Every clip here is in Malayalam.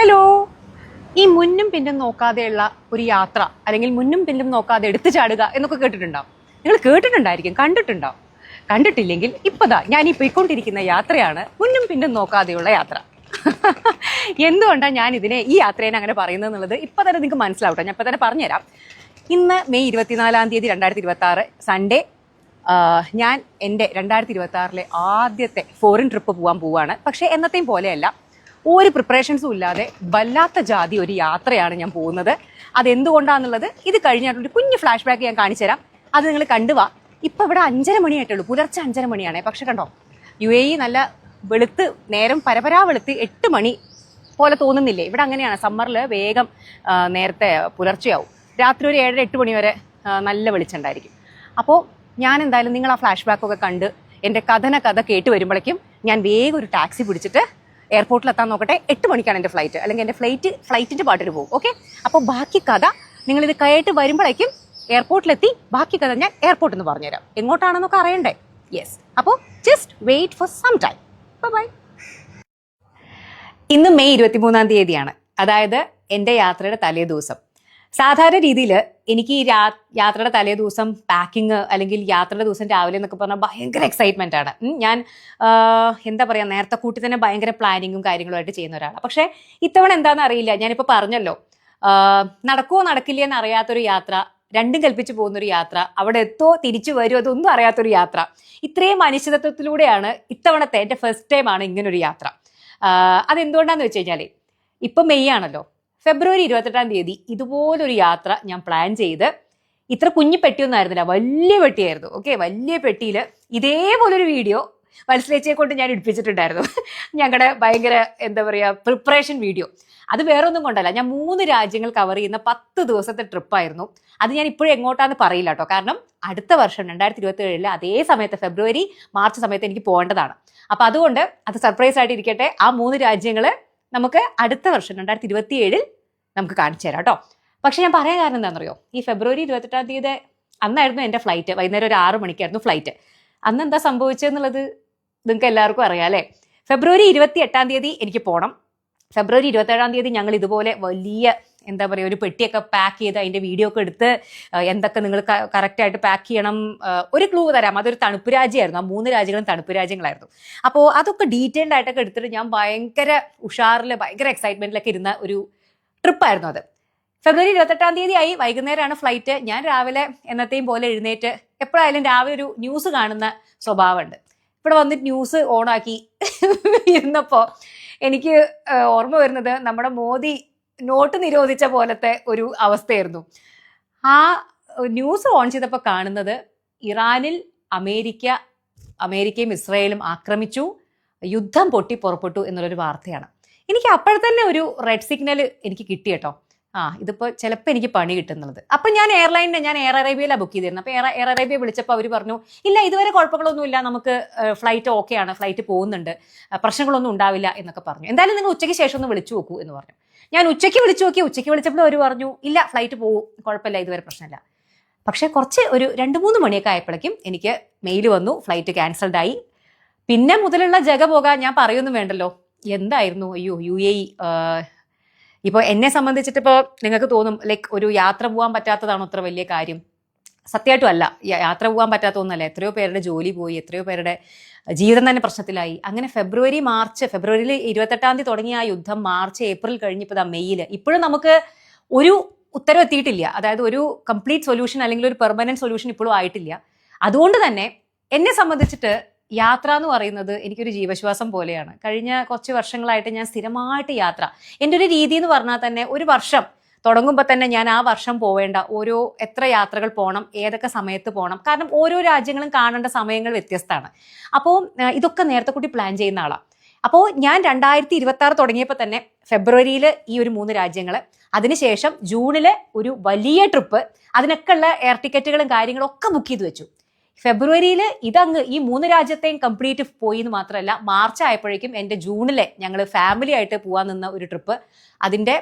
ഹലോ. ഈ മുന്നും പിന്നും നോക്കാതെയുള്ള ഒരു യാത്ര അല്ലെങ്കിൽ മുന്നും പിന്നും നോക്കാതെ എടുത്തു ചാടുക എന്നൊക്കെ കേട്ടിട്ടുണ്ടാവും. നിങ്ങൾ കേട്ടിട്ടുണ്ടായിരിക്കും, കണ്ടിട്ടുണ്ടാവും. കണ്ടിട്ടില്ലെങ്കിൽ ഇപ്പതാ ഞാൻ ഈ പോയിക്കൊണ്ടിരിക്കുന്ന യാത്രയാണ് മുന്നും പിന്നും നോക്കാതെയുള്ള യാത്ര. എന്തുകൊണ്ടാണ് ഞാൻ ഈ യാത്രേനെ അങ്ങനെ പറയുന്നത് എന്നുള്ളത് ഇപ്പം തന്നെ നിങ്ങൾക്ക് മനസ്സിലാവട്ടെ. ഞാൻ ഇപ്പം തന്നെ പറഞ്ഞുതരാം. ഇന്ന് മെയ് 24 2026 സൺഡേ. ഞാൻ എൻ്റെ 2026 ആദ്യത്തെ ഫോറിൻ ട്രിപ്പ് പോകാൻ പോവുകയാണ്. പക്ഷേ എന്നത്തെയും പോലെയല്ല, ഒരു പ്രിപ്പറേഷൻസും ഇല്ലാതെ വല്ലാത്ത ജാതി ഒരു യാത്രയാണ് ഞാൻ പോകുന്നത്. അതെന്തുകൊണ്ടാണെന്നുള്ളത് ഇത് കഴിഞ്ഞിട്ടൊരു കുഞ്ഞു ഫ്ലാഷ് ബാക്ക് ഞാൻ കാണിച്ചു തരാം. അത് നിങ്ങൾ കണ്ടുവാ. ഇപ്പം ഇവിടെ 5:30 മണിയായിട്ടുള്ളൂ, പുലർച്ചെ 5:30 മണിയാണ്. പക്ഷെ കണ്ടോ, UAE നല്ല വെളുത്ത് നേരം പരപരാ വെളുത്ത് 8 മണി പോലെ തോന്നുന്നില്ലേ? ഇവിടെ അങ്ങനെയാണ്. സമ്മറിൽ വേഗം നേരത്തെ പുലർച്ചെയാവും. രാത്രി ഒരു 7-8 മണി വരെ നല്ല വെളിച്ചുണ്ടായിരിക്കും. അപ്പോൾ ഞാൻ എന്തായാലും നിങ്ങൾ ആ ഫ്ലാഷ് ബാക്കൊക്കെ കണ്ട് എൻ്റെ കഥ കേട്ട് വരുമ്പോഴേക്കും ഞാൻ വേഗം ഒരു ടാക്സി പിടിച്ചിട്ട് എയർപോർട്ടിലെത്താൻ നോക്കട്ടെ. 8 മണിക്കാണ് എൻ്റെ ഫ്ലൈറ്റ്, അല്ലെങ്കിൽ എൻ്റെ ഫ്ലൈറ്റിൻ്റെ പാട്ടിന് പോകും. ഓക്കെ, അപ്പോൾ ബാക്കി കഥ നിങ്ങളിത് കേട്ട് വരുമ്പോഴേക്കും എയർപോർട്ടിലെത്തി ബാക്കി കഥ ഞാൻ എയർപോർട്ടിൽ നിന്ന് പറഞ്ഞുതരാം. എങ്ങോട്ടാണെന്നൊക്കെ അറിയണ്ടേ? യെസ്, അപ്പോൾ just wait for some time. Bye. ഇന്ന് മെയ് 23 അതായത് എൻ്റെ യാത്രയുടെ തലേ ദിവസം. സാധാരണ രീതിയിൽ എനിക്ക് ഈ യാത്രയുടെ തലേ ദിവസം പാക്കിങ് അല്ലെങ്കിൽ യാത്രയുടെ ദിവസം രാവിലെ എന്നൊക്കെ പറഞ്ഞാൽ ഭയങ്കര എക്സൈറ്റ്മെൻ്റ് ആണ്. ഞാൻ എന്താ പറയുക, നേരത്തെ കൂട്ടി തന്നെ ഭയങ്കര പ്ലാനിങ്ങും കാര്യങ്ങളുമായിട്ട് ചെയ്യുന്ന ഒരാളാണ്. പക്ഷേ ഇത്തവണ എന്താണെന്ന് അറിയില്ല. ഞാനിപ്പോൾ പറഞ്ഞല്ലോ, നടക്കുമോ നടക്കില്ല എന്ന് അറിയാത്തൊരു യാത്ര, രണ്ടും കൽപ്പിച്ച് പോകുന്നൊരു യാത്ര, അവിടെ എത്തോ തിരിച്ചു വരുമോ അതൊന്നും അറിയാത്തൊരു യാത്ര. ഇത്രയും അനിശ്ചിതത്വത്തിലൂടെയാണ് ഇത്തവണത്തെ എൻ്റെ ഫസ്റ്റ് ടൈമാണ് ഇങ്ങനൊരു യാത്ര. അതെന്തുകൊണ്ടാന്ന് വെച്ച് കഴിഞ്ഞാൽ ഇപ്പം മെയ് ആണല്ലോ. ഫെബ്രുവരി 28 ഇതുപോലൊരു യാത്ര ഞാൻ പ്ലാൻ ചെയ്ത്, ഇത്ര കുഞ്ഞു പെട്ടിയൊന്നും ആയിരുന്നില്ല, വലിയ പെട്ടിയായിരുന്നു. ഓക്കെ, വലിയ പെട്ടിയിൽ ഇതേപോലൊരു വീഡിയോ വത്സലേച്ചയെ കൊണ്ട് ഞാൻ എടുപ്പിച്ചിട്ടുണ്ടായിരുന്നു. ഞങ്ങളുടെ ഭയങ്കര എന്താ പറയുക പ്രിപ്പറേഷൻ വീഡിയോ. അത് വേറെ ഒന്നും കൊണ്ടല്ല, ഞാൻ 3 രാജ്യങ്ങൾ കവർ ചെയ്യുന്ന 10 ദിവസത്തെ ട്രിപ്പായിരുന്നു. അത് ഞാൻ ഇപ്പോഴും എങ്ങോട്ടാന്ന് പറയില്ല കേട്ടോ. കാരണം അടുത്ത വർഷം 2027 അതേ സമയത്ത് ഫെബ്രുവരി മാർച്ച് സമയത്ത് എനിക്ക് പോകേണ്ടതാണ്. അപ്പം അതുകൊണ്ട് അത് സർപ്രൈസ് ആയിട്ട് ഇരിക്കട്ടെ. ആ 3 രാജ്യങ്ങൾ നമുക്ക് അടുത്ത വർഷം 2027 നമുക്ക് കാണിച്ചു തരാം കേട്ടോ. പക്ഷെ ഞാൻ പറയാൻ കാരണം എന്താണെന്നറിയോ, ഈ ഫെബ്രുവരി 28 അന്നായിരുന്നു എൻ്റെ ഫ്ലൈറ്റ്. വൈകുന്നേരം ഒരു 6 മണിക്കായിരുന്നു ഫ്ലൈറ്റ്. അന്ന് എന്താ സംഭവിച്ചതെന്നുള്ളത് നിങ്ങൾക്ക് എല്ലാവർക്കും അറിയാം അല്ലേ? ഫെബ്രുവരി 28 എനിക്ക് പോകണം. ഫെബ്രുവരി 27 ഞങ്ങൾ ഇതുപോലെ വലിയ എന്താ പറയുക ഒരു പെട്ടിയൊക്കെ പാക്ക് ചെയ്ത് അതിൻ്റെ വീഡിയോ ഒക്കെ എടുത്ത് എന്തൊക്കെ നിങ്ങൾ കറക്റ്റായിട്ട് പാക്ക് ചെയ്യണം. ഒരു ക്ലൂ തരാം, അതൊരു തണുപ്പ് രാജ്യമായിരുന്നു. ആ 3 രാജ്യങ്ങളും തണുപ്പ് രാജ്യങ്ങളായിരുന്നു. അപ്പോൾ അതൊക്കെ ഡീറ്റെയിൽഡ് ആയിട്ടൊക്കെ എടുത്തിട്ട് ഞാൻ ഭയങ്കര ഉഷാറിൽ ഭയങ്കര എക്സൈറ്റ്മെൻറ്റിലൊക്കെ ഇരുന്ന ഒരു ട്രിപ്പായിരുന്നു അത്. ഫെബ്രുവരി 28 ആയി, വൈകുന്നേരമാണ് ഫ്ലൈറ്റ്. ഞാൻ രാവിലെ എന്നത്തെയും പോലെ എഴുന്നേറ്റ്, എപ്പോഴായാലും രാവിലെ ഒരു ന്യൂസ് കാണുന്ന സ്വഭാവമുണ്ട്. ഇവിടെ വന്നിട്ട് ന്യൂസ് ഓണാക്കി ഇരുന്നപ്പോൾ എനിക്ക് ഓർമ്മ വരുന്നത് നമ്മുടെ മോദി നോട്ട് നിരോധിച്ച പോലത്തെ ഒരു അവസ്ഥയായിരുന്നു. ആ ന്യൂസ് ഓൺ ചെയ്തപ്പോൾ കാണുന്നത് ഇറാനിൽ അമേരിക്കയും ഇസ്രായേലും ആക്രമിച്ചു, യുദ്ധം പൊട്ടി പുറപ്പെട്ടു എന്നുള്ളൊരു വാർത്തയാണ്. എനിക്ക് അപ്പോഴത്തന്നെ ഒരു റെഡ് സിഗ്നൽ എനിക്ക് കിട്ടി കേട്ടോ. ഇതിപ്പോൾ ചിലപ്പോൾ എനിക്ക് പണി കിട്ടുന്നത്. അപ്പം ഞാൻ എയർ അറേബ്യയിലാണ് ബുക്ക് ചെയ്തിരുന്നത്. അപ്പോൾ എയർ അറേബ്യ വിളിച്ചപ്പോൾ അവർ പറഞ്ഞു, ഇല്ല ഇതുവരെ കുഴപ്പങ്ങളൊന്നുമില്ല, നമുക്ക് ഫ്ലൈറ്റ് ഓക്കെയാണ്, ഫ്ലൈറ്റ് പോകുന്നുണ്ട്, പ്രശ്നങ്ങളൊന്നും ഉണ്ടാവില്ല എന്നൊക്കെ പറഞ്ഞു. എന്തായാലും നിങ്ങൾ ഉച്ചയ്ക്ക് ശേഷം ഒന്ന് വിളിച്ചു നോക്കൂ എന്ന് പറഞ്ഞു. ഞാൻ ഉച്ചയ്ക്ക് വിളിച്ചു നോക്കി. ഉച്ചയ്ക്ക് വിളിച്ചപ്പോൾ അവർ പറഞ്ഞു, ഇല്ല ഫ്ലൈറ്റ് പോകും, കുഴപ്പമില്ല, ഇതുവരെ പ്രശ്നമില്ല. പക്ഷേ കുറച്ച് ഒരു 2-3 മണിയൊക്കെ ആയപ്പോഴേക്കും എനിക്ക് മെയിൽ വന്നു, ഫ്ലൈറ്റ് ക്യാൻസൽഡ് ആയി. പിന്നെ മുതലുള്ള ജഗ പോകാൻ ഞാൻ പറയൊന്നും വേണ്ടല്ലോ. എന്തായിരുന്നു അയ്യോ UAE. ഇപ്പോൾ എന്നെ സംബന്ധിച്ചിട്ട് ഇപ്പോൾ നിങ്ങൾക്ക് തോന്നും ലൈക്ക് ഒരു യാത്ര പോകാൻ പറ്റാത്തതാണോ അത്ര വലിയ കാര്യം. സത്യമായിട്ടും അല്ല, യാത്ര പോകാൻ പറ്റാത്തൊന്നുമല്ല. എത്രയോ പേരുടെ ജോലി പോയി, എത്രയോ പേരുടെ ജീവിതം തന്നെ പ്രശ്നത്തിലായി. അങ്ങനെ ഫെബ്രുവരിയിൽ 28 തുടങ്ങിയ ആ യുദ്ധം മാർച്ച് ഏപ്രിൽ കഴിഞ്ഞപ്പോൾ മെയ്യിൽ ഇപ്പോഴും നമുക്ക് ഒരു ഉത്തരവ് എത്തിയിട്ടില്ല. അതായത് ഒരു കംപ്ലീറ്റ് സൊല്യൂഷൻ അല്ലെങ്കിൽ ഒരു പെർമനന്റ് സൊല്യൂഷൻ ഇപ്പോഴും ആയിട്ടില്ല. അതുകൊണ്ട് തന്നെ എന്നെ സംബന്ധിച്ചിട്ട് യാത്ര എന്ന് പറയുന്നത് എനിക്കൊരു ജീവശ്വാസം പോലെയാണ്. കഴിഞ്ഞ കുറച്ച് വർഷങ്ങളായിട്ട് ഞാൻ സ്ഥിരമായിട്ട് യാത്ര, എൻ്റെ ഒരു രീതി എന്ന് പറഞ്ഞാൽ തന്നെ ഒരു വർഷം തുടങ്ങുമ്പോൾ തന്നെ ഞാൻ ആ വർഷം പോവേണ്ട എത്ര യാത്രകൾ പോകണം, ഏതൊക്കെ സമയത്ത് പോകണം. കാരണം ഓരോ രാജ്യങ്ങളും കാണേണ്ട സമയങ്ങൾ വ്യത്യസ്തമാണ്. അപ്പോൾ ഇതൊക്കെ നേരത്തെ കൂട്ടി പ്ലാൻ ചെയ്യുന്ന ആളാണ്. അപ്പോൾ ഞാൻ 2026 തുടങ്ങിയപ്പോൾ തന്നെ ഫെബ്രുവരിയിൽ ഈ ഒരു 3 രാജ്യങ്ങൾ, അതിനുശേഷം ജൂണിൽ ഒരു വലിയ ട്രിപ്പ്, അതിനൊക്കെ ഉള്ള എയർ ടിക്കറ്റുകളും കാര്യങ്ങളും ഒക്കെ ബുക്ക് ചെയ്ത് വെച്ചു. ഫെബ്രുവരിയിൽ ഇതങ്ങ് ഈ 3 രാജ്യത്തെയും കംപ്ലീറ്റ് പോയി എന്ന് മാത്രമല്ല, മാർച്ച് ആയപ്പോഴേക്കും എൻ്റെ ജൂണിലെ ഞങ്ങൾ ഫാമിലി ആയിട്ട് പോകാൻ നിന്ന ഒരു ട്രിപ്പ്, അതിൻ്റെ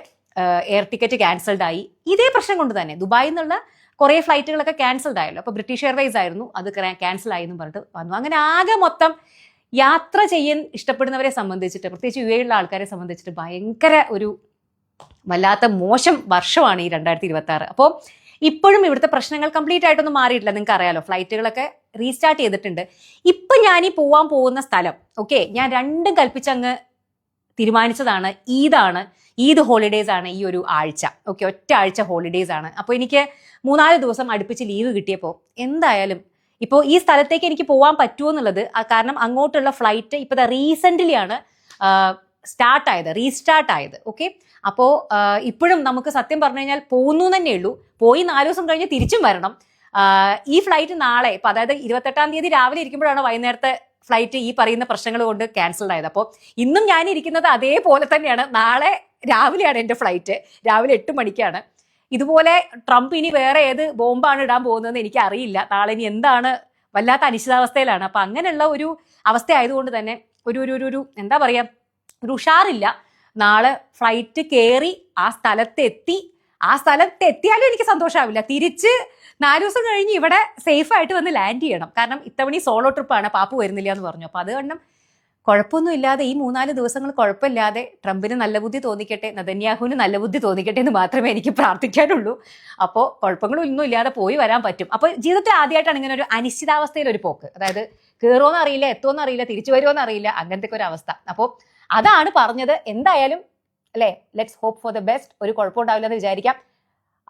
എയർ ടിക്കറ്റ് ക്യാൻസൽഡ് ആയി. ഇതേ പ്രശ്നം കൊണ്ട് തന്നെ ദുബായിൽ നിന്നുള്ള കുറേ ഫ്ലൈറ്റുകളൊക്കെ ക്യാൻസൽഡ് ആയല്ലോ. അപ്പോൾ ബ്രിട്ടീഷ് എയർവേസ് ആയിരുന്നു, അത് ക്യാൻസൽ ആയി എന്ന് പറഞ്ഞിട്ട് വന്നു. അങ്ങനെ ആകെ മൊത്തം യാത്ര ചെയ്യാൻ ഇഷ്ടപ്പെടുന്നവരെ സംബന്ധിച്ചിട്ട്, പ്രത്യേകിച്ച് UAE ഉള്ള ആൾക്കാരെ സംബന്ധിച്ചിട്ട് ഭയങ്കര ഒരു വല്ലാത്ത മോശം വർഷമാണ് ഈ 2026. അപ്പോൾ ഇപ്പോഴും ഇവിടുത്തെ പ്രശ്നങ്ങൾ കംപ്ലീറ്റ് ആയിട്ടൊന്നും മാറിയിട്ടില്ല. നിങ്ങൾക്ക് അറിയാലോ, ഫ്ലൈറ്റുകളൊക്കെ റീസ്റ്റാർട്ട് ചെയ്തിട്ടുണ്ട്. ഇപ്പൊ ഞാൻ ഈ പോവാൻ പോകുന്ന സ്ഥലം ഓക്കെ, ഞാൻ രണ്ടും കൽപ്പിച്ചങ്ങ് തീരുമാനിച്ചതാണ്. ഈദ് ഹോളിഡേയ്സ് ആണ് ഈ ഒരു ആഴ്ച. ഓക്കെ, ഒറ്റ ആഴ്ച ഹോളിഡേയ്സ് ആണ്. അപ്പോൾ എനിക്ക് 3-4 ദിവസം അടുപ്പിച്ച് ലീവ് കിട്ടിയപ്പോൾ എന്തായാലും ഇപ്പോൾ ഈ സ്ഥലത്തേക്ക് എനിക്ക് പോകാൻ പറ്റുമോ എന്നുള്ളത്, കാരണം അങ്ങോട്ടുള്ള ഫ്ലൈറ്റ് ഇപ്പോൾ റീസെൻ്റ്ലി ആണ് റീസ്റ്റാർട്ട് ആയത്. ഓക്കെ, അപ്പോൾ ഇപ്പോഴും നമുക്ക് സത്യം പറഞ്ഞു കഴിഞ്ഞാൽ പോകുന്നു തന്നെ ഉള്ളൂ. പോയി 4 ദിവസം കഴിഞ്ഞ് തിരിച്ചും വരണം. ഈ ഫ്ലൈറ്റ് നാളെ ഇപ്പം, അതായത് 28-ാം തീയതി രാവിലെ ഇരിക്കുമ്പോഴാണ് വൈകുന്നേരത്തെ ഫ്ലൈറ്റ് ഈ പറയുന്ന പ്രശ്നങ്ങൾ കൊണ്ട് ക്യാൻസൽഡ് ആയത്. അപ്പോൾ ഇന്നും ഞാൻ ഇരിക്കുന്നത് അതേപോലെ തന്നെയാണ്. നാളെ രാവിലെയാണ് എൻ്റെ ഫ്ലൈറ്റ്, രാവിലെ 8 മണിക്കാണ്. ഇതുപോലെ ട്രംപ് ഇനി വേറെ ഏത് ബോംബാണ് ഇടാൻ പോകുന്നതെന്ന് എനിക്ക് അറിയില്ല. നാളെ ഇനി എന്താണ്, വല്ലാത്ത അനിശ്ചിതാവസ്ഥയിലാണ്. അപ്പം അങ്ങനെയുള്ള ഒരു അവസ്ഥ ആയതുകൊണ്ട് തന്നെ ഒരു എന്താ പറയുക, ഒരു ഉഷാറില്ല. നാളെ ഫ്ലൈറ്റ് കയറി ആ സ്ഥലത്തെത്തിയാലും എനിക്ക് സന്തോഷമാവില്ല. തിരിച്ച് 4 ദിവസം കഴിഞ്ഞ് ഇവിടെ സേഫ് ആയിട്ട് വന്ന് ലാൻഡ് ചെയ്യണം. കാരണം ഇത്തവണ സോളോ ട്രിപ്പാണ്, പാപ്പു വരുന്നില്ല എന്ന് പറഞ്ഞു. അപ്പോൾ അത് കാരണം കുഴപ്പമൊന്നും ഇല്ലാതെ ഈ 3-4 ദിവസങ്ങൾ കുഴപ്പമില്ലാതെ ട്രംപിന് നല്ല ബുദ്ധി തോന്നിക്കട്ടെ, നെതന്യാഹുവിന് നല്ല ബുദ്ധി തോന്നിക്കട്ടെ എന്ന് മാത്രമേ എനിക്ക് പ്രാർത്ഥിക്കാനുള്ളൂ. അപ്പോൾ കുഴപ്പങ്ങളൊന്നും ഇല്ലാതെ പോയി വരാൻ പറ്റും. അപ്പോൾ ജീവിതത്തിൽ ആദ്യമായിട്ടാണ് ഇങ്ങനെ ഒരു അനിശ്ചിതാവസ്ഥയിൽ ഒരു പോക്ക്. അതായത് കയറുമോന്ന് അറിയില്ല, എത്തുമോന്ന് അറിയില്ല, തിരിച്ചു വരുമോന്ന് അറിയില്ല, അങ്ങനത്തെ ഒരു അവസ്ഥ. അപ്പോൾ അതാണ് പറഞ്ഞത്. എന്തായാലും അല്ലേ, let's hope for the best. ഒരു കുഴപ്പമുണ്ടാവില്ല എന്ന് വിചാരിക്കാം.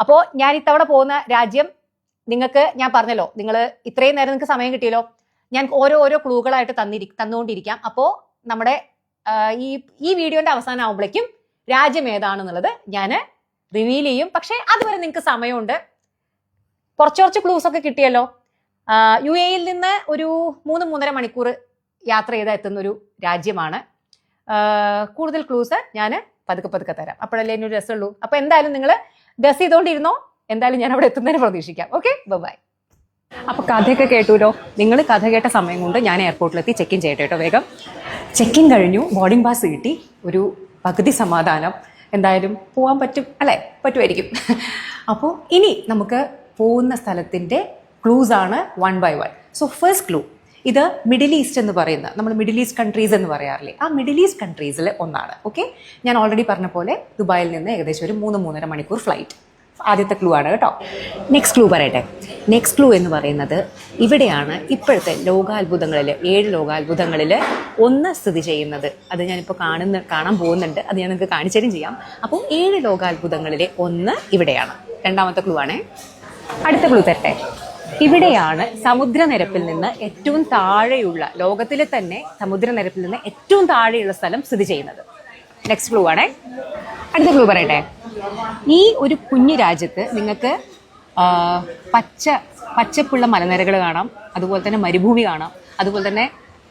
അപ്പോൾ ഞാൻ ഇത്തവണ പോകുന്ന രാജ്യം നിങ്ങൾക്ക് ഞാൻ പറഞ്ഞല്ലോ, നിങ്ങൾ ഇത്രയും നേരം നിങ്ങൾക്ക് സമയം കിട്ടിയല്ലോ, ഞാൻ ഓരോ ക്ലൂകളായിട്ട് തന്നുകൊണ്ടിരിക്കാം. അപ്പോൾ നമ്മുടെ ഈ വീഡിയോന്റെ അവസാനം ആവുമ്പോഴേക്കും രാജ്യം ഏതാണെന്നുള്ളത് ഞാൻ റിവീൽ ചെയ്യും. പക്ഷേ അതുവരെ നിങ്ങൾക്ക് സമയമുണ്ട്. കുറച്ച് ക്ലൂസ് ഒക്കെ കിട്ടിയല്ലോ. UAE-യിൽ നിന്ന് ഒരു 3-3.5 മണിക്കൂർ യാത്ര ചെയ്താൽ എത്തുന്നൊരു രാജ്യമാണ്. കൂടുതൽ ക്ലൂസ് ഞാൻ പതുക്കെ തരാം, അപ്പോഴല്ലേ ഒരു രസമുള്ളൂ. അപ്പോൾ എന്തായാലും നിങ്ങൾ ഗസ് ചെയ്തുകൊണ്ടിരുന്നോ. എന്തായാലും ഞാൻ അവിടെ എത്തുന്നതിന് പ്രതീക്ഷിക്കാം. Okay, bye. അപ്പോൾ കഥയൊക്കെ കേട്ടുല്ലോ. നിങ്ങൾ കഥ കേട്ട സമയം കൊണ്ട് ഞാൻ എയർപോർട്ടിലെത്തി ചെക്ക് ഇൻ ചെയ്യട്ടെ കേട്ടോ. വേഗം ചെക്ക് ഇൻ കഴിഞ്ഞു, ബോർഡിംഗ് പാസ് കിട്ടി, ഒരു പകുതി സമാധാനം. എന്തായാലും പോകാൻ പറ്റും അല്ലേ, പറ്റുമായിരിക്കും. അപ്പോൾ ഇനി നമുക്ക് പോകുന്ന സ്ഥലത്തിൻ്റെ ക്ലൂസ് ആണ് 1 by 1. സോ ഫസ്റ്റ് ക്ലൂ, ഇത് മിഡിൽ ഈസ്റ്റ് എന്ന് പറയുന്ന, നമ്മൾ മിഡിൽ ഈസ്റ്റ് കൺട്രീസ് എന്ന് പറയാറില്ലേ, ആ മിഡിൽ ഈസ്റ്റ് കൺട്രീസിൽ ഒന്നാണ്. ഓക്കെ, ഞാൻ ഓൾറെഡി പറഞ്ഞ പോലെ ദുബായിൽ നിന്ന് ഏകദേശം ഒരു 3-3.5 മണിക്കൂർ ഫ്ലൈറ്റ്. ആദ്യത്തെ ക്ലൂ ആണ് കേട്ടോ. നെക്സ്റ്റ് ക്ലൂ പറയട്ടെ. നെക്സ്റ്റ് ക്ലൂ എന്ന് പറയുന്നത് ഇവിടെയാണ് ഇപ്പോഴത്തെ ലോകാത്ഭുതങ്ങളിൽ 7 ലോകാത്ഭുതങ്ങളിൽ 1 സ്ഥിതി ചെയ്യുന്നത്. അത് ഞാനിപ്പോൾ കാണാൻ പോകുന്നുണ്ട്, അത് ഞാൻ നിങ്ങൾക്ക് കാണിച്ചാലും ചെയ്യാം. അപ്പോൾ 7 ലോകാത്ഭുതങ്ങളിലെ 1 ഇവിടെയാണ്. രണ്ടാമത്തെ ക്ലൂ ആണ്. അടുത്ത ക്ലൂ തരട്ടെ. ഇവിടെയാണ് സമുദ്രനിരപ്പിൽ നിന്ന് ഏറ്റവും താഴെയുള്ള, ലോകത്തിലെ തന്നെ സമുദ്രനിരപ്പിൽ നിന്ന് ഏറ്റവും താഴെയുള്ള സ്ഥലം സ്ഥിതി ചെയ്യുന്നത്. നെക്സ്റ്റ് ക്ലൂ ആണ്. അടുത്ത ക്ലൂ പറയട്ടെ. ഈ ഒരു കുഞ്ഞു രാജ്യത്ത് നിങ്ങൾക്ക് പച്ചപ്പുള്ള മലനിരകൾ കാണാം, അതുപോലെ തന്നെ മരുഭൂമി കാണാം, അതുപോലെ തന്നെ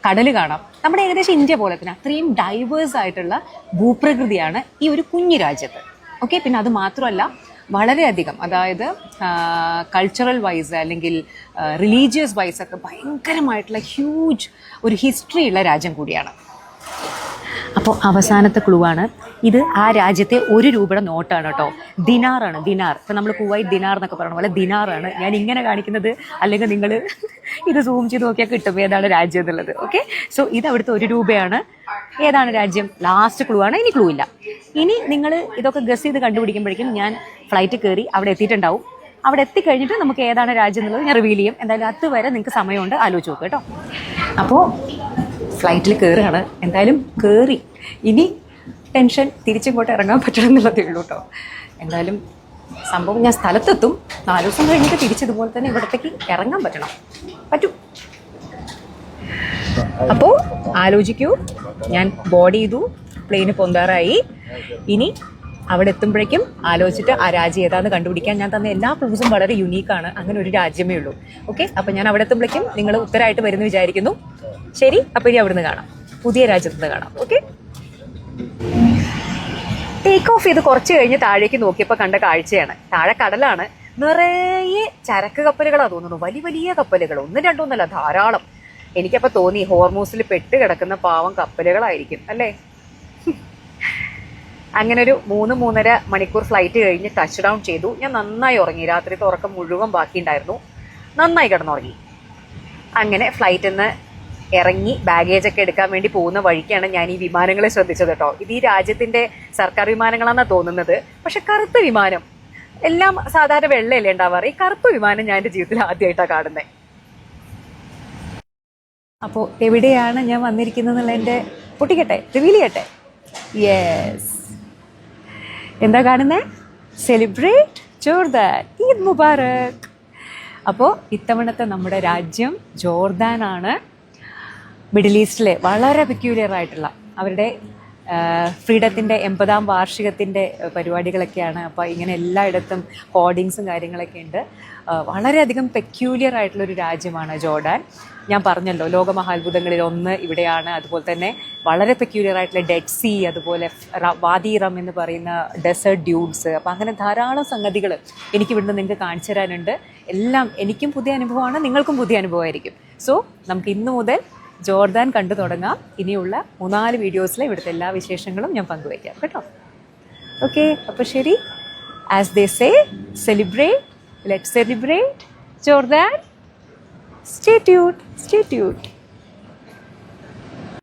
കടൽ കാണാം. നമ്മുടെ ഏകദേശം ഇന്ത്യ പോലെ തന്നെ അത്രയും ഡൈവേഴ്സ് ആയിട്ടുള്ള ഭൂപ്രകൃതിയാണ് ഈ ഒരു കുഞ്ഞു രാജ്യത്ത്. ഓക്കെ, പിന്നെ അത് മാത്രമല്ല വളരെയധികം, അതായത് കൾച്ചറൽ വൈസ് അല്ലെങ്കിൽ റിലീജിയസ് വൈസ് ഒക്കെ ഭയങ്കരമായിട്ടുള്ള ഹ്യൂജ് ഒരു ഹിസ്റ്ററി ഉള്ള രാജ്യം കൂടിയാണ്. അപ്പോൾ അവസാനത്തെ ക്ലൂ ആണ്. ഇത് ആ രാജ്യത്തെ 1 രൂപയുടെ നോട്ടാണ് കേട്ടോ. ദിനാറാണ്, ദിനാർ. ഇപ്പം നമ്മൾ കുവൈറ്റ് ദിനാർ എന്നൊക്കെ പറയുന്ന പോലെ ദിനാറാണ് ഞാൻ ഇങ്ങനെ കാണിക്കുന്നത്. അല്ലെങ്കിൽ നിങ്ങൾ ഇത് സൂം ചെയ്ത് നോക്കിയാൽ കിട്ടും ഏതാണ് രാജ്യം എന്നുള്ളത്. ഓക്കെ, സോ ഇത് അവിടുത്തെ 1 രൂപയാണ്. ഏതാണ് രാജ്യം? ലാസ്റ്റ് ക്ലൂ ആണ്. ഇനി ക്ലൂ ഇല്ല. ഇനി നിങ്ങൾ ഇതൊക്കെ ഗസ് ചെയ്ത് കണ്ടുപിടിക്കുമ്പോഴേക്കും ഞാൻ ഫ്ലൈറ്റ് കയറി അവിടെ എത്തിയിട്ടുണ്ടാവും. അവിടെ എത്തിക്കഴിഞ്ഞിട്ട് നമുക്ക് ഏതാണ് രാജ്യം എന്നുള്ളത് ഞാൻ റിവീൽ ചെയ്യും. എന്തായാലും അതുവരെ നിങ്ങൾക്ക് സമയമുണ്ട്, ആലോചിച്ച് നോക്കുക കേട്ടോ. അപ്പോൾ ഫ്ലൈറ്റിൽ കയറുകയാണ്. എന്തായാലും കയറി ഇനി ടെൻഷൻ തിരിച്ചിങ്ങോട്ട് ഇറങ്ങാൻ പറ്റണമെന്നുള്ളതേ ഉള്ളൂ കേട്ടോ. എന്തായാലും സംഭവം ഞാൻ സ്ഥലത്തെത്തും. 4 ദിവസം കഴിഞ്ഞിട്ട് തിരിച്ചതുപോലെ തന്നെ ഇവിടത്തേക്ക് ഇറങ്ങാൻ പറ്റും. അപ്പോൾ ആലോചിക്കൂ. ഞാൻ ബോർഡ് ചെയ്തു, പ്ലെയിന് പൊന്താറായി. ഇനി അവിടെ എത്തുമ്പോഴേക്കും ആലോചിച്ചിട്ട് ആ രാജ്യം ഏതാണെന്ന് കണ്ടുപിടിക്കാൻ ഞാൻ തന്ന എല്ലാ ക്ലൂസും വളരെ യുണീക്കാണ്. അങ്ങനെ ഒരു രാജ്യമേ ഉള്ളൂ. ഓക്കെ, അപ്പോൾ ഞാൻ അവിടെ എത്തുമ്പോഴേക്കും നിങ്ങൾ ഉത്തരമായിട്ട് വരുമെന്ന് വിചാരിക്കുന്നു. ശരി, അപ്പോൾ ഇനി അവിടുന്ന് കാണാം, പുതിയ രാജ്യത്ത് നിന്ന് കാണാം. ഓക്കെ, ടേക്ക് ഓഫ് ചെയ്ത് കുറച്ച് കഴിഞ്ഞ് താഴേക്ക് നോക്കിയപ്പോൾ കണ്ട കാഴ്ചയാണ്. താഴെ കടലാണ്, നിറയെ ചരക്ക് കപ്പലുകളാണ് തോന്നുന്നു. വലിയ കപ്പലുകൾ, 1-2 ഒന്നല്ല, ധാരാളം. എനിക്കപ്പോൾ തോന്നി ഹോർമൂസിൽ പെട്ട് കിടക്കുന്ന പാവം കപ്പലുകളായിരിക്കും അല്ലേ. അങ്ങനെ ഒരു 3-3.5 മണിക്കൂർ ഫ്ലൈറ്റ് കഴിഞ്ഞ് ടച്ച് ഡൗൺ ചെയ്തു. ഞാൻ നന്നായി ഉറങ്ങി. രാത്രിത്തെ ഉറക്കം മുഴുവൻ ബാക്കിയുണ്ടായിരുന്നു. നന്നായി കിടന്നുറങ്ങി. അങ്ങനെ ഫ്ലൈറ്റിൽ നിന്ന് ഇറങ്ങി ബാഗേജ് ഒക്കെ എടുക്കാൻ വേണ്ടി പോകുന്ന വഴിക്കാണ് ഞാൻ ഈ വിമാനങ്ങളെ ശ്രദ്ധിച്ചത് കേട്ടോ. ഇത് ഈ രാജ്യത്തിന്റെ സർക്കാർ വിമാനങ്ങളാണെന്നാണ് തോന്നുന്നത്. പക്ഷെ കറുത്ത വിമാനം, എല്ലാം സാധാരണ വെള്ളയല്ലേ ഉണ്ടാവാറ്, ഈ കറുത്ത വിമാനം ഞാൻ എൻ്റെ ജീവിതത്തിൽ ആദ്യമായിട്ടാണ് കാണുന്നത്. അപ്പോൾ എവിടെയാണ് ഞാൻ വന്നിരിക്കുന്നത് എന്നുള്ള എൻ്റെ പൊട്ടിക്കട്ടെ, റിവീൽ ചെയ്യട്ടെ. യെസ്, എന്താ കാണുന്നത്? Celebrate Jordan, Eid Mubarak. അപ്പോൾ ഇത്തവണത്തെ നമ്മുടെ രാജ്യം ജോർദാനാണ്. മിഡിൽ ഈസ്റ്റിലെ വളരെ പെക്യൂലിയർ ആയിട്ടുള്ള അവരുടെ ഫ്രീഡത്തിൻ്റെ 80ാം വാർഷികത്തിൻ്റെ പരിപാടികളൊക്കെയാണ്. അപ്പോൾ ഇങ്ങനെ എല്ലായിടത്തും ഹോർഡിങ്സും കാര്യങ്ങളൊക്കെ ഉണ്ട്. വളരെയധികം പെക്യൂലിയർ ആയിട്ടുള്ളൊരു രാജ്യമാണ് ജോർഡാൻ. ഞാൻ പറഞ്ഞല്ലോ, ലോകമഹാത്ഭുതങ്ങളിൽ ഒന്ന് ഇവിടെയാണ്. അതുപോലെ തന്നെ വളരെ പെക്യൂലിയർ ആയിട്ടുള്ള ഡെഡ് സീ, അതുപോലെ വാദി റം എന്ന് പറയുന്ന ഡെസേർട്ട് ഡ്യൂൺസ്. അപ്പോൾ അങ്ങനെ ധാരാളം സംഗതികൾ എനിക്ക് ഇവിടുന്ന് നിങ്ങൾക്ക് കാണിച്ചു തരാനുണ്ട്. എല്ലാം എനിക്കും പുതിയ അനുഭവമാണ്, നിങ്ങൾക്കും പുതിയ അനുഭവമായിരിക്കും. സോ നമുക്ക് ഇന്നു മുതൽ ജോർദാൻ കണ്ടു തുടങ്ങാം. ഇനിയുള്ള 3-4 വീഡിയോസിൽ ഇവിടുത്തെ എല്ലാ വിശേഷങ്ങളും ഞാൻ പങ്കുവയ്ക്കാം കേട്ടോ. ഓക്കെ, അപ്പോൾ ശരി. As they say, celebrate, let's celebrate Jordan. Stay tuned.